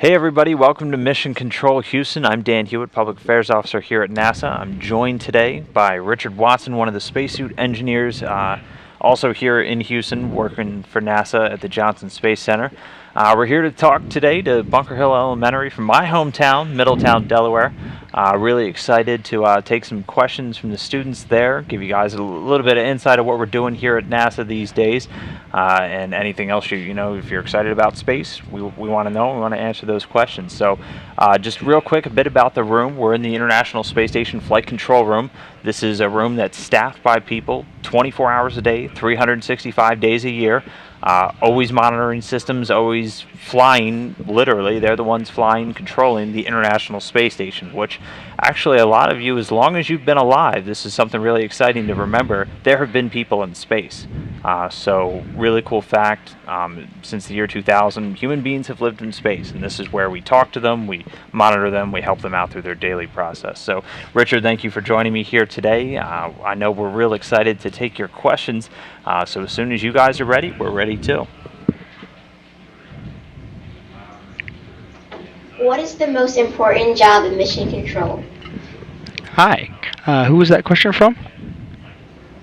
Hey everybody, welcome to Mission Control Houston. I'm Dan Hewitt, Public Affairs Officer here at NASA. I'm joined today by Richard Watson, one of the spacesuit engineers, also here in Houston, working for NASA at the Johnson Space Center. We're here to talk today to Bunker Hill Elementary from my hometown, Middletown, Delaware. Really excited to take some questions from the students there, give you guys a little bit of insight of what we're doing here at NASA these days, and anything else you know, if you're excited about space, we want to know, we want to answer those questions. So just real quick, a bit about the room. We're in the International Space Station Flight Control Room. This is a room that's staffed by people 24 hours a day, 365 days a year. Always monitoring systems, always flying, literally, they're the ones flying, controlling the International Space Station, which actually a lot of you, as long as you've been alive, this is something really exciting to remember, there have been people in space. So really cool fact, since the year 2000, human beings have lived in space, and this is where we talk to them, we monitor them, we help them out through their daily process. So Richard, thank you for joining me here today. I know we're real excited to take your questions, so as soon as you guys are ready, we're ready too. What is the most important job in mission control? Hi. Who was that question from?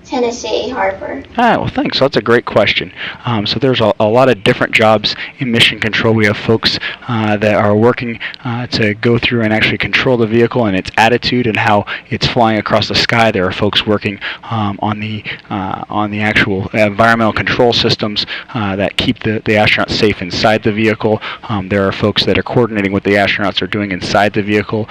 Tennessee, Harper. Well, thanks. So that's a great question. So there's a lot of different jobs in mission control. We have folks that are working to go through and actually control the vehicle and its attitude and how it's flying across the sky. There are folks working on the actual environmental control systems that keep the astronauts safe inside the vehicle. There are folks that are coordinating what the astronauts are doing inside the vehicle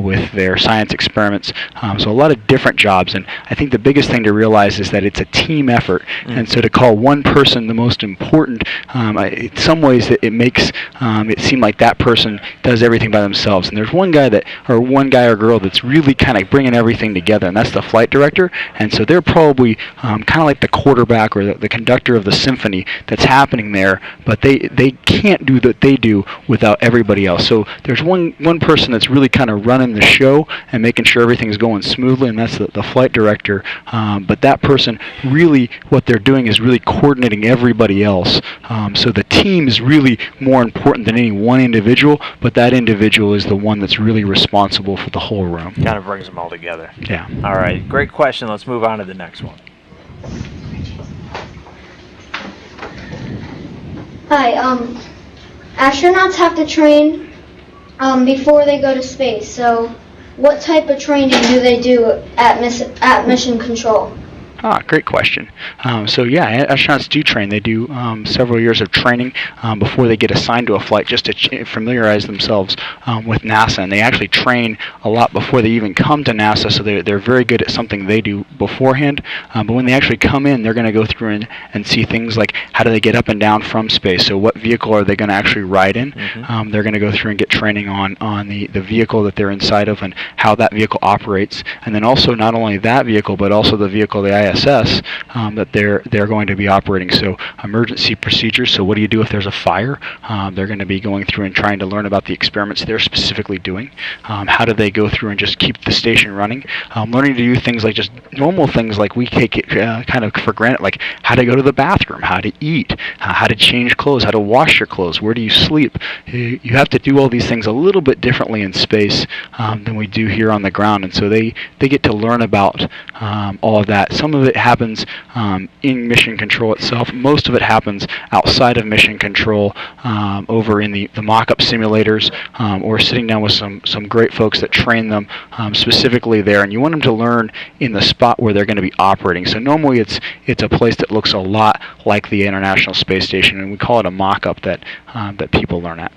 with their science experiments. So a lot of different jobs, and I think the biggest thing to realize is that it's a team effort, and so to call one person the most important, in some ways it makes it seem like that person does everything by themselves. And there's one guy or girl that's really kind of bringing everything together, and that's the flight director. And so they're probably kind of like the quarterback or the conductor of the symphony that's happening there, but they can't do what they do without everybody else. So there's one person that's really kind of running the show and making sure everything's going smoothly, and that's the flight director. But that person really, what they're doing is really coordinating everybody else. So the team is really more important than any one individual, but that individual is the one that's really responsible for the whole room. Kind of brings them all together. Yeah. All right, great question. Let's move on to the next one. Hi, astronauts have to train before they go to space. So what type of training do they do at mission control? Great question. So yeah, astronauts do train. They do several years of training before they get assigned to a flight, just to familiarize themselves with NASA. And they actually train a lot before they even come to NASA, so they're very good at something they do beforehand. But when they actually come in, they're going to go through and see things like how do they get up and down from space. So what vehicle are they going to actually ride in? They're going to go through and get training on the vehicle that they're inside of and how that vehicle operates. And then also not only that vehicle, but also the vehicle, the ISS, that they're going to be operating. So emergency procedures, so what do you do if there's a fire? They're going to be going through and trying to learn about the experiments they're specifically doing. How do they go through and just keep the station running? Learning to do things like just normal things like we take it kind of for granted, like how to go to the bathroom, how to eat, how to change clothes, how to wash your clothes, where do you sleep? You have to do all these things a little bit differently in space than we do here on the ground, and so they get to learn about all of that. Some of it happens in mission control itself. Most of it happens outside of mission control, over in the mock-up simulators, or sitting down with some great folks that train them specifically there. And you want them to learn in the spot where they're going to be operating. So normally it's a place that looks a lot like the International Space Station, and we call it a mock-up that people learn at.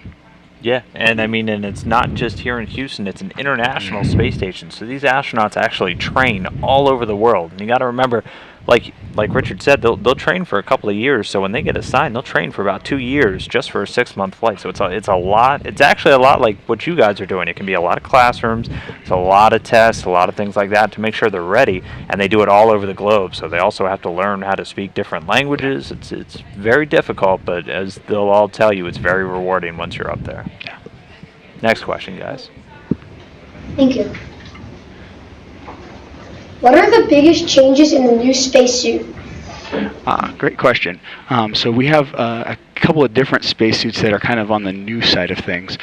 Yeah, and I mean, and it's not just here in Houston, it's an international space station. So these astronauts actually train all over the world. And you got to remember, like Richard said, they'll train for a couple of years. So when they get assigned, they'll train for about 2 years just for a 6-month flight. So it's a lot. It's actually a lot like what you guys are doing. It can be a lot of classrooms, it's a lot of tests, a lot of things like that to make sure they're ready. And they do it all over the globe. So they also have to learn how to speak different languages. It's very difficult, but as they'll all tell you, it's very rewarding once you're up there. Yeah. Next question, guys. Thank you. What are the biggest changes in the new spacesuit? Great question. So we have a couple of different spacesuits that are kind of on the new side of things.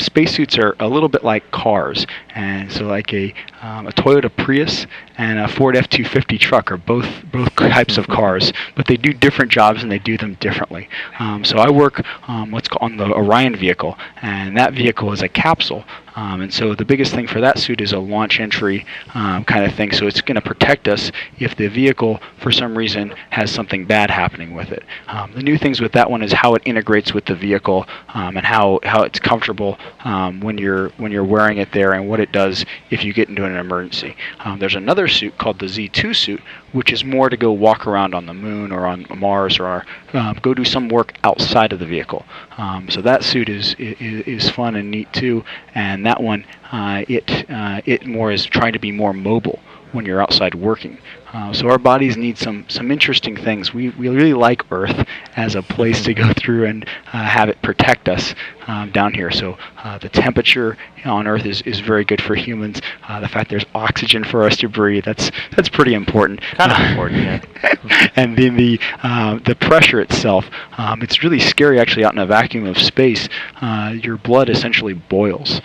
Spacesuits are a little bit like cars, and so like a Toyota Prius and a Ford F-250 truck are both types of cars, but they do different jobs and they do them differently. So I work what's called on the Orion vehicle, and that vehicle is a capsule. And so the biggest thing for that suit is a launch entry kind of thing. So it's going to protect us if the vehicle, for some reason, has something bad happening with it. The new things with that one is how it integrates with the vehicle and how it's comfortable when you're wearing it there, and what it does if you get into an emergency. There's another suit called the Z2 suit, which is more to go walk around on the moon or on Mars or go do some work outside of the vehicle. So that suit is fun and neat too, and that one it more is trying to be more mobile when you're outside working. So our bodies need some interesting things. We really like Earth as a place to go through and have it protect us down here. So the temperature on Earth is very good for humans. The fact there's oxygen for us to breathe, that's pretty important. Kind of important, yeah. And then the pressure itself, it's really scary actually out in a vacuum of space. Your blood essentially boils,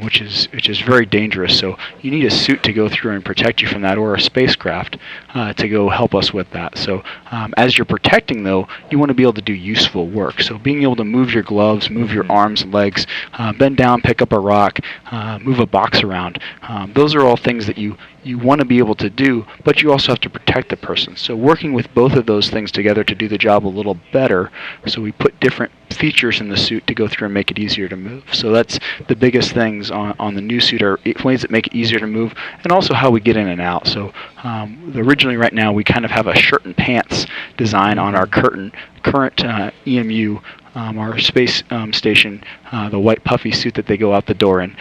which is very dangerous. So you need a suit to go through and protect you from that, or a spacecraft to go help us with that. So as you're protecting though, you want to be able to do useful work. So being able to move your gloves, move your arms and legs, bend down, pick up a rock, move a box around. Those are all things that you want to be able to do, but you also have to protect the person. So working with both of those things together to do the job a little better, so we put different features in the suit to go through and make it easier to move. So that's the biggest things on the new suit, are ways that make it easier to move, and also how we get in and out. So originally right now we kind of have a shirt and pants design on our current EMU, our space station, the white puffy suit that they go out the door in.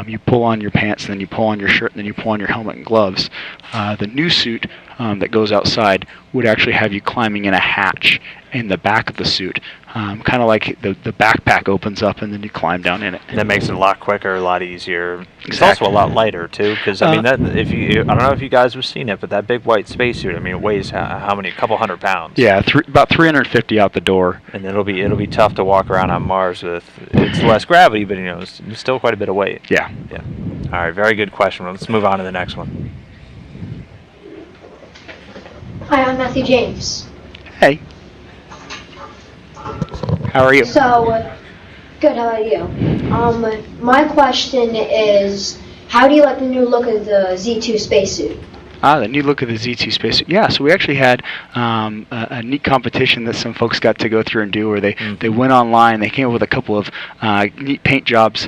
You pull on your pants, and then you pull on your shirt, and then you pull on your helmet and gloves. The new suit that goes outside would actually have you climbing in a hatch in the back of the suit, kind of like the backpack opens up and then you climb down in it. That makes it a lot quicker, a lot easier. It's Exactly. also a lot lighter too, because I mean, that I don't know if you guys have seen it, but that big white spacesuit, I mean, it weighs how many? A couple hundred pounds. Yeah, about 350 out the door. And it'll be tough to walk around on Mars with. It's less gravity, but it's still quite a bit of weight. Yeah. Yeah. All right, very good question. Let's move on to the next one. Hi, I'm Matthew James. Hey. How are you? So, good, how about you? My question is, how do you like the new look of the Z2 spacesuit? The new look of the Z2 spacesuit. Yeah, so we actually had a neat competition that some folks got to go through and do, where they went online. They came up with a couple of neat paint jobs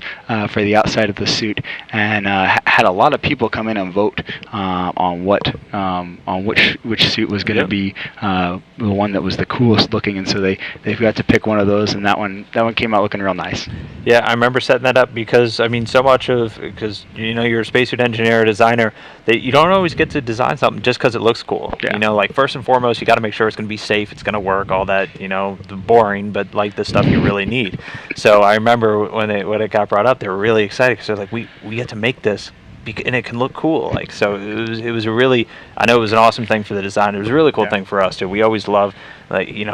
for the outside of the suit, and had a lot of people come in and vote on which suit was going to be the one that was the coolest looking. And so they've got to pick one of those, and that one came out looking real nice. Yeah, I remember setting that up because, I mean, because you're a spacesuit engineer, a designer, that you don't always get to design something just because it looks cool. Yeah. Like first and foremost, you got to make sure it's going to be safe, it's going to work, all that, the boring, but like the stuff you really need. So I remember when it got brought up, they were really excited because they're like, we get to make this. And it can look cool, so it was a really, I know it was an awesome thing for the design. It was a really cool thing for us too. We always love,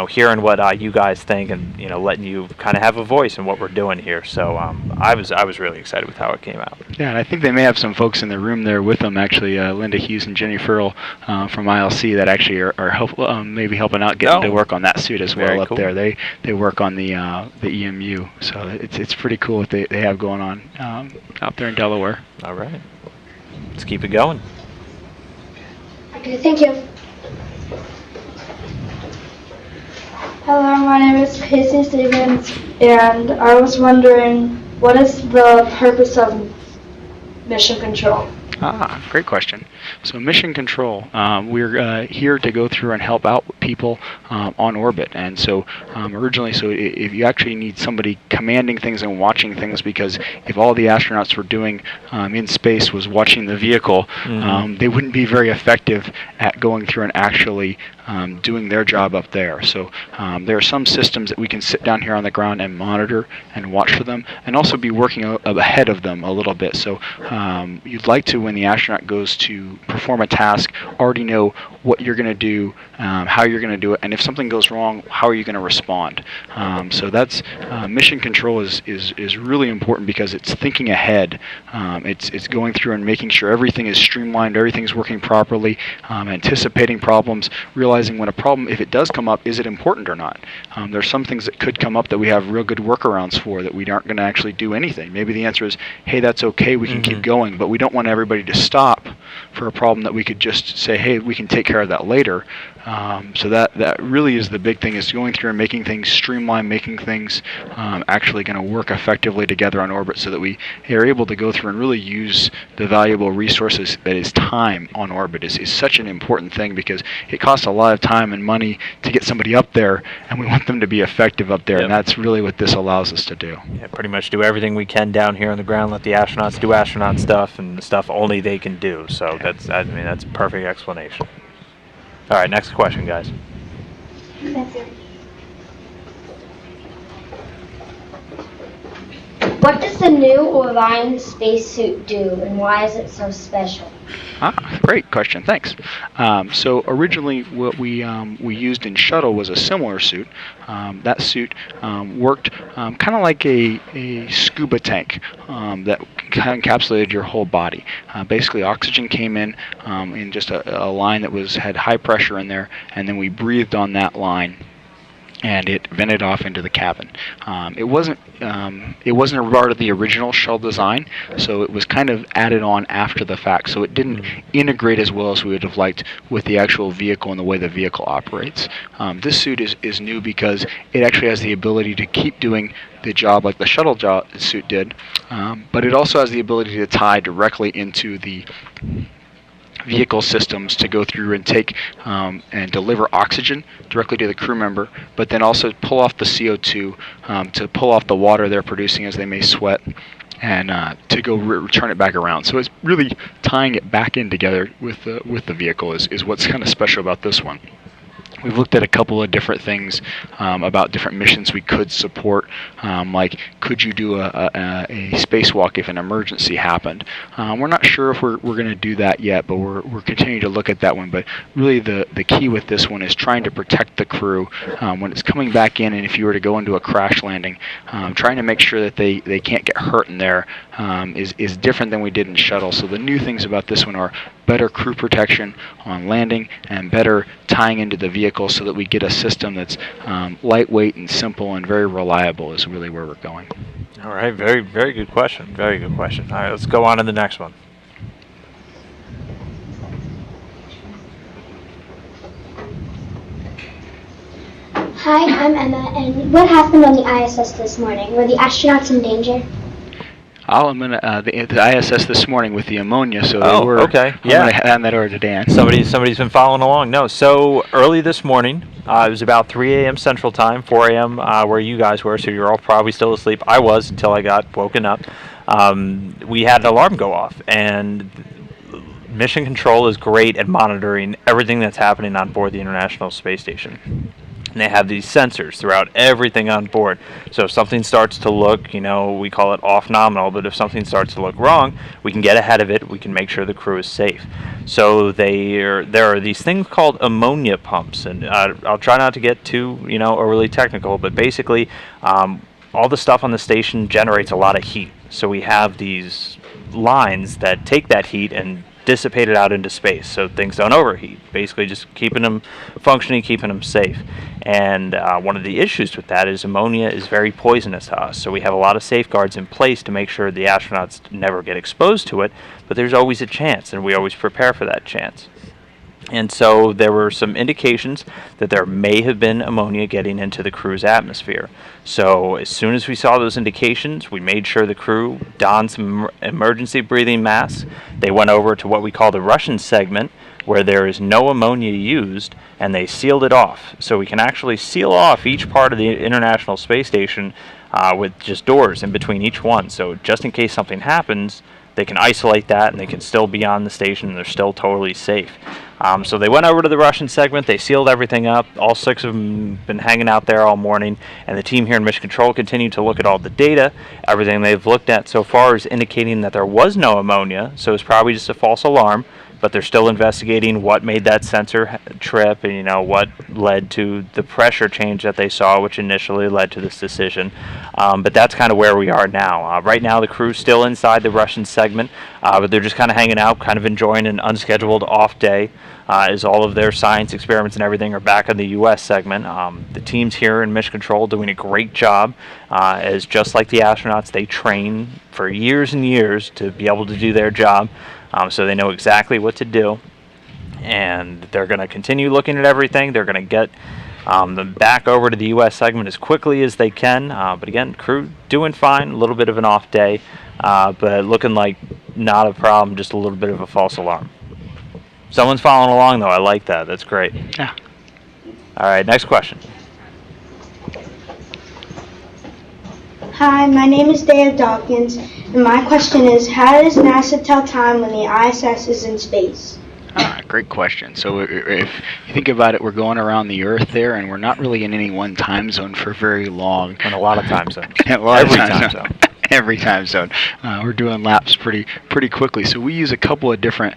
hearing what you guys think, and letting you kind of have a voice in what we're doing here. So I was really excited with how it came out. Yeah, and I think they may have some folks in the room there with them actually, Linda Hughes and Jenny Furl from ILC, that actually are maybe helping out, getting to work on that suit as well. Up there. They work on the EMU, so it's pretty cool what they have going on out there in Delaware. All right. Let's keep it going. Okay, thank you. Hello, my name is Casey Stevens, and I was wondering, what is the purpose of mission control? Great question. So mission control, we're here to go through and help out people on orbit. And so originally, if you actually need somebody commanding things and watching things, because if all the astronauts were doing in space was watching the vehicle, they wouldn't be very effective at going through and actually doing their job up there. So there are some systems that we can sit down here on the ground and monitor and watch for them, and also be working ahead of them a little bit. So you'd like to, when the astronaut goes to perform a task, already know what you're going to do, how you're going to do it, and if something goes wrong, how are you going to respond. So that's mission control is really important because it's thinking ahead. It's going through and making sure everything is streamlined, everything's working properly, anticipating problems, realizing when a problem, if it does come up, is it important or not. There's some things that could come up that we have real good workarounds for that we aren't going to actually do anything. Maybe the answer is, hey, that's okay, we can keep going, but we don't want everybody to stop for a problem that we could just say, hey, we can take care of that later. So that really is the big thing, is going through and making things streamlined, making things actually going to work effectively together on orbit so that we are able to go through and really use the valuable resources that is time on orbit is such an important thing, because it costs a lot of time and money to get somebody up there, and we want them to be effective up there, and that's really what this allows us to do. Yeah, pretty much do everything we can down here on the ground, let the astronauts do astronaut stuff and the stuff only they can do. So that's a perfect explanation. All right, next question, guys. What does the new Orion spacesuit do, and why is it so special? Great question, thanks. So originally what we used in shuttle was a similar suit. That suit worked kind of like a scuba tank that kind of encapsulated your whole body. Basically oxygen came in just a line that had high pressure in there, and then we breathed on that line, and it vented off into the cabin. It wasn't a part of the original shell design, so it was kind of added on after the fact. So it didn't integrate as well as we would have liked with the actual vehicle and the way the vehicle operates. This suit is new because it actually has the ability to keep doing the job like the shuttle suit did, but it also has the ability to tie directly into the vehicle systems to go through and take and deliver oxygen directly to the crew member, but then also pull off the CO2 to pull off the water they're producing as they may sweat, and to go return it back around. So it's really tying it back in together with the vehicle is what's kind of special about this one. We've looked at a couple of different things about different missions we could support, like could you do a spacewalk if an emergency happened. We're not sure if we're going to do that yet, but we're continuing to look at that one. But really the key with this one is trying to protect the crew when it's coming back in, and if you were to go into a crash landing, trying to make sure that they can't get hurt in there is different than we did in shuttle. So the new things about this one are better crew protection on landing and better tying into the vehicle so that we get a system that's lightweight and simple and very reliable is really where we're going. All right, very, very good question. Very good question. All right, let's go on to the next one. Hi, I'm Emma, and what happened on the ISS this morning? Were the astronauts in danger? I'm going to the ISS this morning with the ammonia, so Oh, they were. okay. I'm Yeah. going to hand that over to Dan. Somebody's been following along. No, so early this morning, it was about 3 a.m. Central Time, 4 a.m. Where you guys were, so you're all probably still asleep. I was until I got woken up. We had an alarm go off, and Mission Control is great at monitoring everything that's happening on board the International Space Station. And they have these sensors throughout everything on board. So if something starts to look, we call it off nominal, but if something starts to look wrong, we can get ahead of it. We can make sure the crew is safe. So there are these things called ammonia pumps, and I'll try not to get too, overly technical, but basically all the stuff on the station generates a lot of heat. So we have these lines that take that heat and dissipate it out into space so things don't overheat, basically just keeping them functioning, keeping them safe. And one of the issues with that is ammonia is very poisonous to us, so we have a lot of safeguards in place to make sure the astronauts never get exposed to it, but there's always a chance, and we always prepare for that chance. And so there were some indications that there may have been ammonia getting into the crew's atmosphere. So as soon as we saw those indications, we made sure the crew donned some emergency breathing masks. They went over to what we call the Russian segment, where there is no ammonia used, and they sealed it off. So we can actually seal off each part of the International Space Station with just doors in between each one. So just in case something happens, they can isolate that, and they can still be on the station, and they're still totally safe. So they went over to the Russian segment, they sealed everything up, all 6 of them been hanging out there all morning, and the team here in Mission Control continued to look at all the data. Everything they've looked at so far is indicating that there was no ammonia, so it's probably just a false alarm, but they're still investigating what made that sensor trip, and what led to the pressure change that they saw, which initially led to this decision. But that's kind of where we are now. Right now, the crew's still inside the Russian segment, but they're just kind of hanging out, kind of enjoying an unscheduled off day, as all of their science experiments and everything are back in the U.S. segment. The teams here in Mission Control doing a great job, as just like the astronauts, they train for years and years to be able to do their job, so they know exactly what to do, and they're going to continue looking at everything. They're going to get them back over to the U.S. segment as quickly as they can, but again, crew doing fine, a little bit of an off day, but looking like not a problem, just a little bit of a false alarm. Someone's following along, though. I like that. That's great. Yeah. All right, next question. Hi, my name is Dave Dawkins, and my question is, how does NASA tell time when the ISS is in space? Great question. So if you think about it, we're going around the Earth there, and we're not really in any one time zone for very long. And a lot of time zones. Every time zone. Every time zone. We're doing laps pretty quickly. So we use a couple of different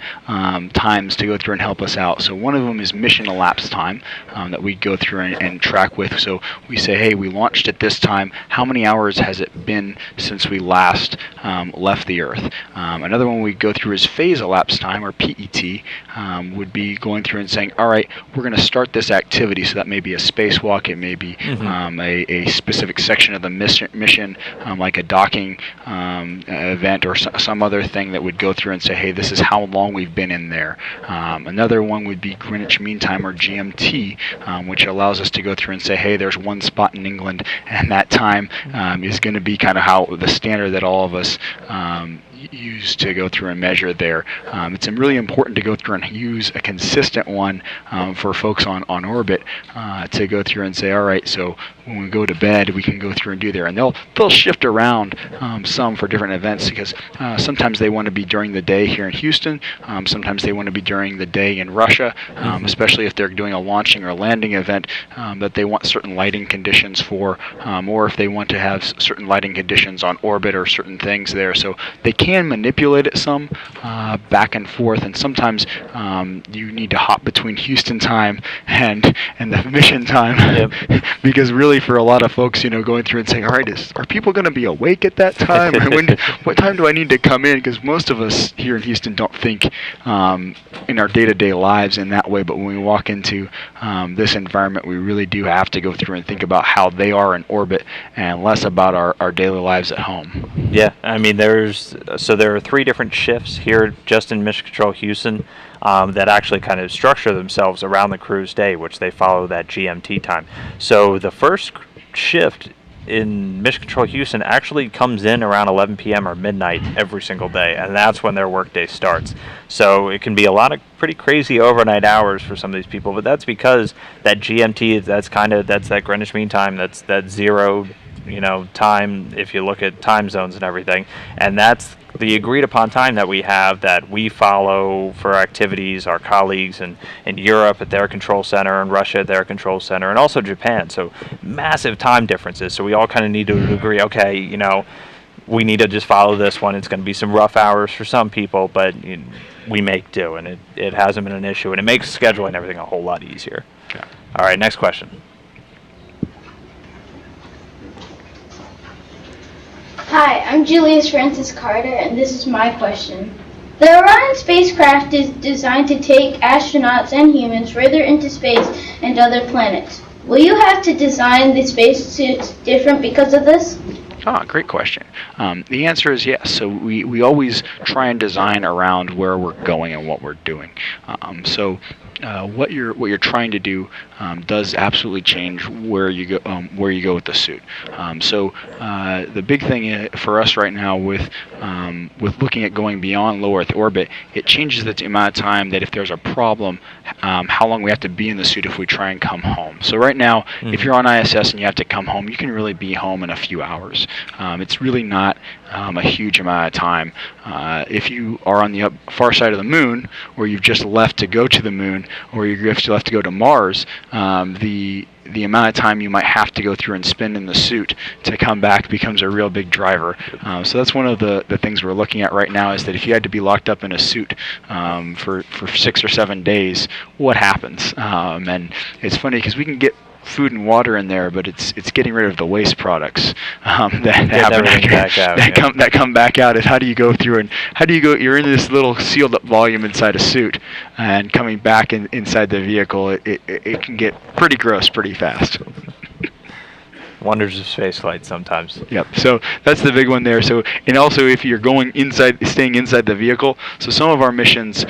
times to go through and help us out. So one of them is mission elapsed time that we go through and track with. So we say, hey, we launched at this time. How many hours has it been since we last left the Earth? Another one we go through is phase elapsed time, or PET. Would be going through and saying, all right, we're going to start this activity. So that may be a spacewalk. It may be a specific section of the mission, like a docking event or some other thing that would go through and say, hey, this is how long we've been in there. Another one would be Greenwich Mean Time, or GMT, which allows us to go through and say, hey, there's one spot in England, and that time is going to be kind of how the standard that all of us use to go through and measure there. It's really important to go through and use a consistent one for folks on orbit to go through and say, all right, so when we go to bed, we can go through and do there. And they'll shift around some for different events, because sometimes they want to be during the day here in Houston. Sometimes they want to be during the day in Russia, especially if they're doing a launching or landing event that they want certain lighting conditions for, or if they want to have certain lighting conditions on orbit or certain things there. So they can manipulate it some back and forth, and sometimes you need to hop between Houston time and the mission time. Yep. Because really for a lot of folks, going through and saying, all right, are people going to be awake at that time? What time do I need to come in? Because most of us here in Houston don't think in our day-to-day lives in that way, but when we walk into this environment, we really do have to go through and think about how they are in orbit and less about our daily lives at home. Yeah, I mean, there are 3 different shifts here just in Mission Control Houston that actually kind of structure themselves around the crew's day, which they follow that GMT time. So the first shift in Mission Control Houston actually comes in around 11 p.m. or midnight every single day, and that's when their workday starts. So it can be a lot of pretty crazy overnight hours for some of these people, but that's because that GMT, that's that Greenwich Mean Time, that's that zero time, if you look at time zones and everything, and that's the agreed upon time that we follow for activities, our colleagues in Europe at their control center, and Russia at their control center, and also Japan. So massive time differences. So we all kind of need to agree, okay, we need to just follow this one. It's going to be some rough hours for some people, but we make do, and it hasn't been an issue, and it makes scheduling everything a whole lot easier. Okay. All right, next question. Hi, I'm Julius Francis Carter, and this is my question. The Orion spacecraft is designed to take astronauts and humans further into space and other planets. Will you have to design the spacesuits different because of this? Great question. The answer is yes. So we always try and design around where we're going and what we're doing. What you're trying to do does absolutely change where you go with the suit. The big thing for us right now with looking at going beyond low Earth orbit, it changes the amount of time that if there's a problem, how long we have to be in the suit if we try and come home. So right now, if you're on ISS and you have to come home, you can really be home in a few hours. It's really not a huge amount of time. If you are on the far side of the moon, or you've just left to go to the moon, or you've just left to go to Mars, the amount of time you might have to go through and spend in the suit to come back becomes a real big driver. So that's one of the things we're looking at right now, is that if you had to be locked up in a suit for 6 or 7 days, what happens? And it's funny because we can get food and water in there, but it's getting rid of the waste products that happen after, that come back out. Is how do you go through, and how do you go? You're in this little sealed up volume inside a suit, and coming back inside the vehicle, it can get pretty gross pretty fast. Wonders of space flight sometimes. Yep. So that's the big one there. So, and also if you're going inside, staying inside the vehicle. So some of our missions.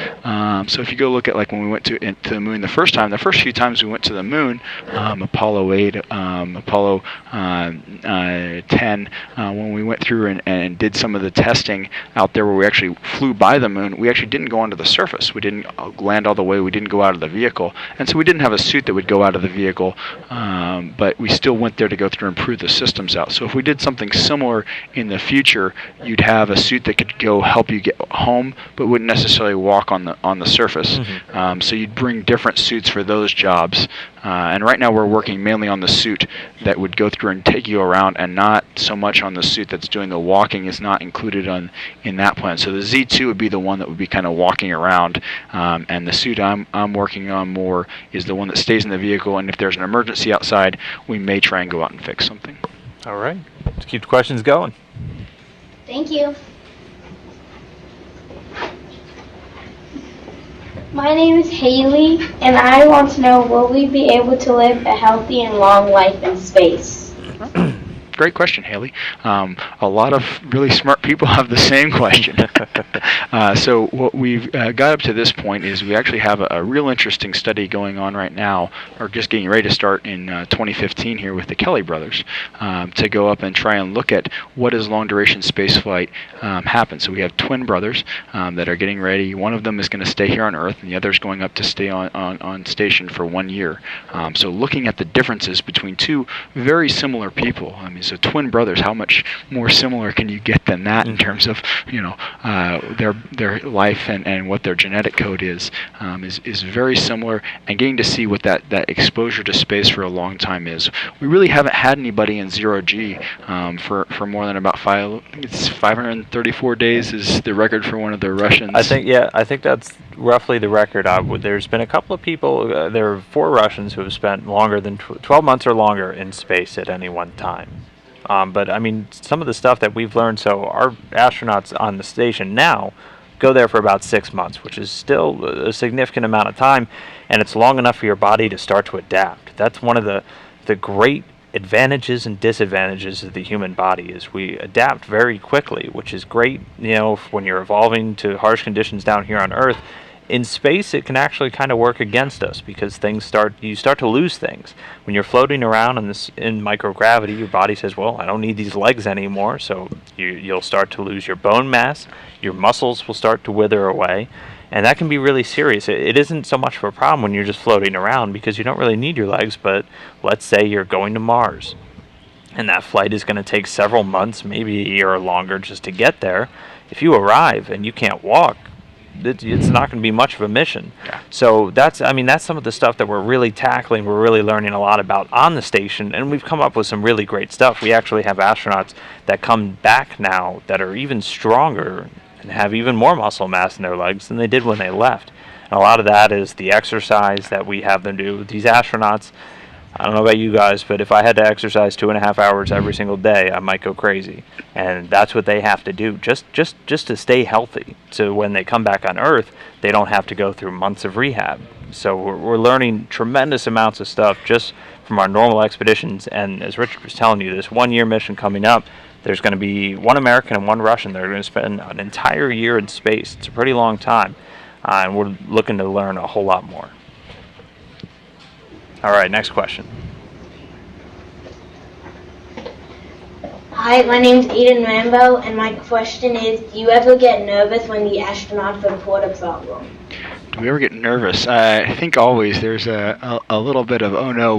So if you go look at like when we went to the moon the first few times we went to the moon, Apollo 8, Apollo 10, when we went through and did some of the testing out there where we actually flew by the moon, we actually didn't go onto the surface. We didn't land all the way. We didn't go out of the vehicle, and so we didn't have a suit that would go out of the vehicle. But we still went there to go through and prove the systems out. So if we did something similar in the future, you'd have a suit that could go help you get home, but wouldn't necessarily walk on the surface. Mm-hmm. So you'd bring different suits for those jobs. And right now we're working mainly on the suit that would go through and take you around, and not so much on the suit that's doing the walking is not included in that plan. So the Z2 would be the one that would be kind of walking around, and the suit I'm working on more is the one that stays in the vehicle, and if there's an emergency outside, we may try and go out and fix something. All right. Let's keep the questions going. Thank you. My name is Haley, and I want to know, will we be able to live a healthy and long life in space? Great question, Haley. A lot of really smart people have the same question. So what we've got up to this point is we actually have a real interesting study going on right now, or just getting ready to start in 2015 here with the Kelly brothers, to go up and try and look at what does long-duration spaceflight happen. So we have twin brothers that are getting ready. One of them is going to stay here on Earth, and the other is going up to stay on station for 1 year. So looking at the differences between two very similar people. I mean, so twin brothers, how much more similar can you get than that in terms of, their life and what their genetic code is very similar, and getting to see what that exposure to space for a long time is. We really haven't had anybody in 0G for more than about 534 days is the record for one of the Russians. I think that's roughly the record. There's been a couple of people, there are 4 Russians who have spent longer than 12 months or longer in space at any one time. But I mean, some of the stuff that we've learned, so our astronauts on the station now go there for about 6 months, which is still a significant amount of time, and it's long enough for your body to start to adapt. That's one of the great advantages and disadvantages of the human body, is we adapt very quickly, which is great, when you're evolving to harsh conditions down here on Earth. In space, it can actually kind of work against us, because you start to lose things. When you're floating around in microgravity, your body says, well, I don't need these legs anymore, so you'll start to lose your bone mass, your muscles will start to wither away, and that can be really serious. It isn't so much of a problem when you're just floating around, because you don't really need your legs, but let's say you're going to Mars, and that flight is going to take several months, maybe a year or longer just to get there. If you arrive and you can't walk, it's not going to be much of a mission. Yeah. So that's some of the stuff that we're really tackling. We're really learning a lot about on the station, and we've come up with some really great stuff. We actually have astronauts that come back now that are even stronger and have even more muscle mass in their legs than they did when they left. And a lot of that is the exercise that we have them do. These astronauts, I don't know about you guys, but if I had to exercise 2.5 hours every single day, I might go crazy. And that's what they have to do, just to stay healthy. So when they come back on Earth, they don't have to go through months of rehab. So we're learning tremendous amounts of stuff just from our normal expeditions. And as Richard was telling you, this 1 year mission coming up, there's going to be 1 American and 1 Russian. They're going to spend an entire year in space. It's a pretty long time. And we're looking to learn a whole lot more. All right, next question. Hi, my name's Eden Rambo, and my question is, do you ever get nervous when the astronauts report a problem? Do we ever get nervous? I think always there's a little bit of, oh no,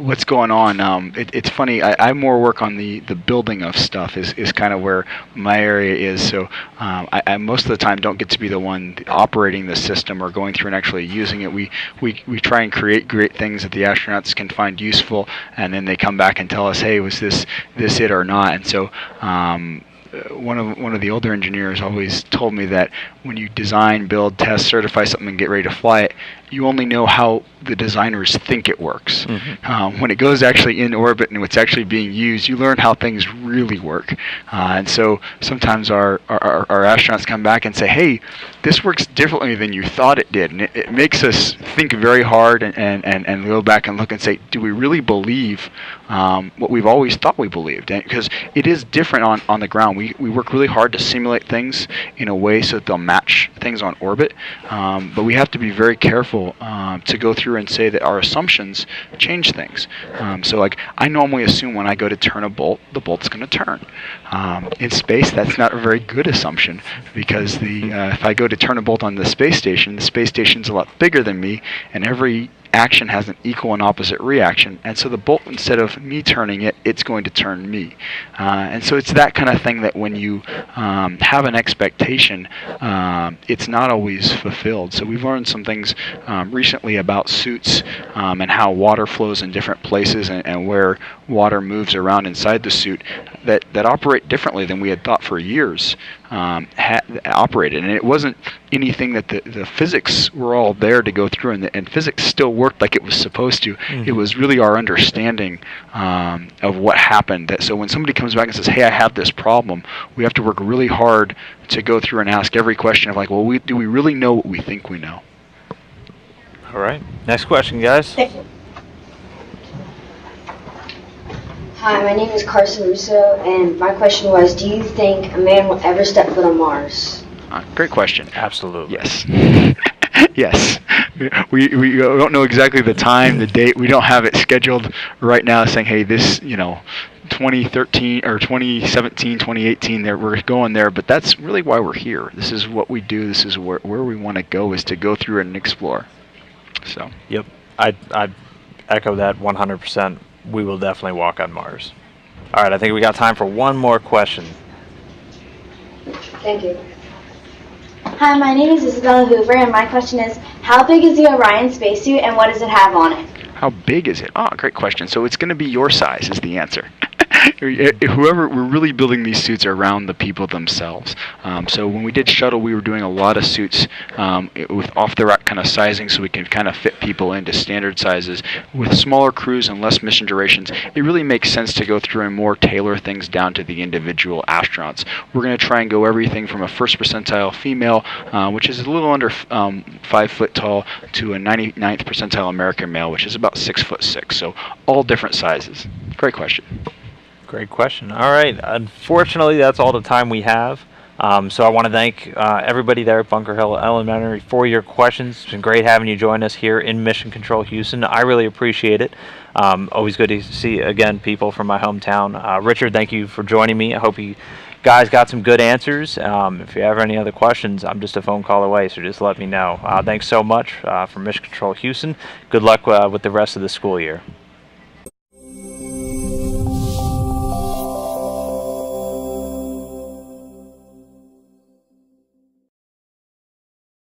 what's going on. It's funny. I more work on the building of stuff is kind of where my area is. So I most of the time don't get to be the one operating the system or going through and actually using it. We try and create great things that the astronauts can find useful, and then they come back and tell us, hey, was this it or not? And so one of the older engineers always told me that when you design, build, test, certify something, and get ready to fly it, you only know how the designers think it works. When it goes actually in orbit and it's actually being used, you learn how things really work. And so sometimes our astronauts come back and say, hey, this works differently than you thought it did. And it makes us think very hard and go back and look and say, do we really believe what we've always thought we believed? Because it is different on the ground. We work really hard to simulate things in a way so that they'll match things on orbit. But we have to be very careful to go through and say that our assumptions change things. So like I normally assume when I go to turn a bolt, the bolt's going to turn. In space, that's not a very good assumption because if I go to turn a bolt on the space station's a lot bigger than me, and every action has an equal and opposite reaction, and so the bolt, instead of me turning it, it's going to turn me. And so it's that kind of thing that when you have an expectation, it's not always fulfilled. So we've learned some things recently about suits and how water flows in different places and where water moves around inside the suit that operate differently than we had thought for years operated. And it wasn't anything that the physics were all there to go through, and physics still worked like it was supposed to. It was really our understanding of what happened. So when somebody comes back and says, hey, I have this problem, we have to work really hard to go through and ask every question of like, well, do we really know what we think we know? All right. Next question, guys. Hi, my name is Carson Russo, and my question was, do you think a man will ever step foot on Mars? Great question. Absolutely. Yes. Yes. We don't know exactly the time, the date. We don't have it scheduled right now saying, hey, this, 2013 or 2017, 2018, we're going there, but that's really why we're here. This is what we do. This is where we want to go, is to go through and explore. So. Yep. I echo that 100%. We will definitely walk on Mars. All right, I think we got time for one more question. Thank you. Hi, my name is Isabella Hoover, and my question is, how big is the Orion spacesuit, and what does it have on it? How big is it? Oh, great question. So it's going to be your size is the answer. We're really building these suits around the people themselves. So when we did shuttle, we were doing a lot of suits with off-the-rack kind of sizing, so we can kind of fit people into standard sizes. With smaller crews and less mission durations, it really makes sense to go through and more tailor things down to the individual astronauts. We're going to try and go everything from a first percentile female, which is a little under 5 foot tall, to a 99th percentile American male, which is about 6'6". So all different sizes. Great question. Great question. All right. Unfortunately, that's all the time we have. So I want to thank everybody there at Bunker Hill Elementary for your questions. It's been great having you join us here in Mission Control Houston. I really appreciate it. Always good to see, again, people from my hometown. Richard, thank you for joining me. I hope you guys got some good answers. If you have any other questions, I'm just a phone call away, so just let me know. Thanks so much from Mission Control Houston. Good luck with the rest of the school year.